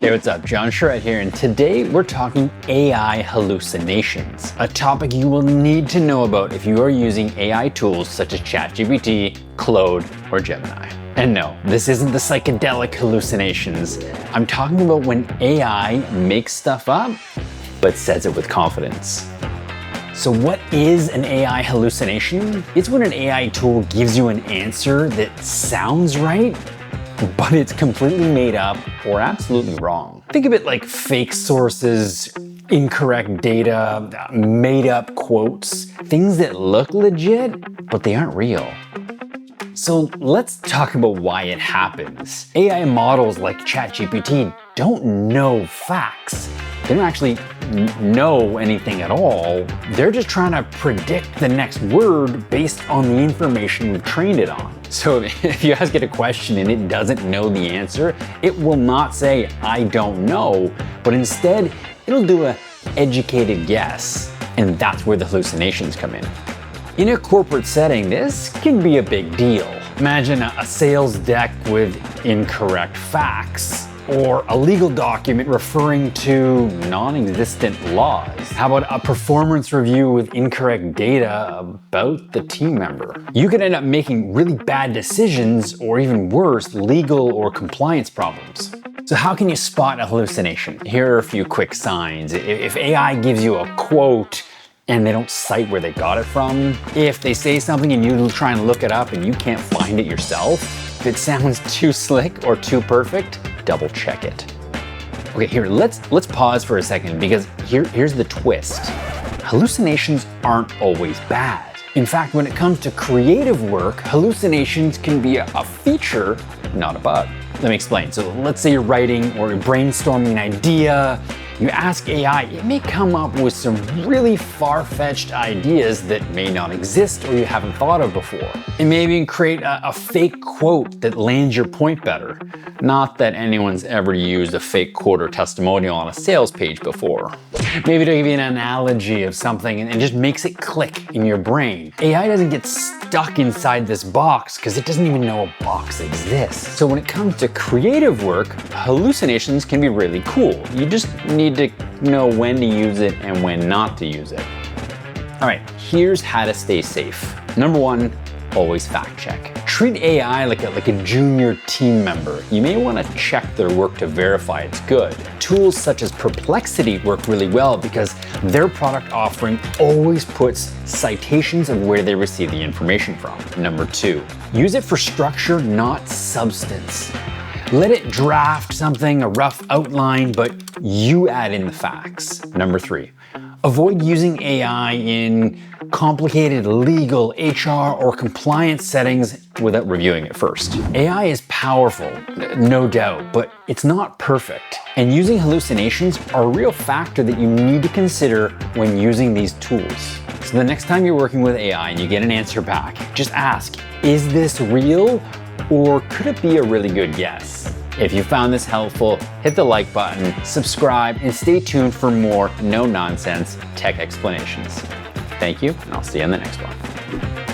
Hey, what's up? John Charette here, and today we're talking AI hallucinations, a topic you will need to know about if you are using AI tools such as ChatGPT, Claude, or Gemini. And no, this isn't the psychedelic hallucinations. I'm talking about when AI makes stuff up, but says it with confidence. So what is an AI hallucination? It's when an AI tool gives you an answer that sounds right, but it's completely made up or absolutely wrong. Think of it like fake sources, incorrect data, made up quotes, things that look legit, but they aren't real. So let's talk about why it happens. AI models like ChatGPT don't know facts. They don't actually know anything at all. They're just trying to predict the next word based on the information we've trained it on. So if you ask it a question and it doesn't know the answer, it will not say, "I don't know," but instead it'll do an educated guess. And that's where the hallucinations come in. In a corporate setting, this can be a big deal. Imagine a sales deck with incorrect facts, or a legal document referring to non-existent laws. How about a performance review with incorrect data about the team member? You could end up making really bad decisions, or even worse, legal or compliance problems. So how can you spot a hallucination? Here are a few quick signs. If AI gives you a quote and they don't cite where they got it from, if they say something and you try and look it up and you can't find it yourself, if it sounds too slick or too perfect, double check it. Okay, here, let's pause for a second, because here's the twist. Hallucinations aren't always bad. In fact, when it comes to creative work, hallucinations can be a feature, not a bug. Let me explain. So let's say you're writing or brainstorming an idea. You ask AI, it may come up with some really far-fetched ideas that may not exist or you haven't thought of before. It may even create a fake quote that lands your point better. Not that anyone's ever used a fake quote or testimonial on a sales page before. Maybe to give you an analogy of something and it just makes it click in your brain. AI doesn't get stuck inside this box because it doesn't even know a box exists. So when it comes to creative work, hallucinations can be really cool. You just need to know when to use it and when not to use it. All right, here's how to stay safe. Number one, always fact check. Treat AI like a junior team member. You may want to check their work to verify it's good. Tools such as Perplexity work really well because their product offering always puts citations of where they receive the information from. Number two, use it for structure, not substance. Let it draft something, a rough outline, but you add in the facts. Number three, avoid using AI in complicated legal, HR, or compliance settings without reviewing it first. AI is powerful, no doubt, but it's not perfect. And using hallucinations are a real factor that you need to consider when using these tools. So the next time you're working with AI and you get an answer back, just ask, is this real? Or could it be a really good guess? If you found this helpful, hit the like button, subscribe, and stay tuned for more no-nonsense tech explanations. Thank you, and I'll see you in the next one.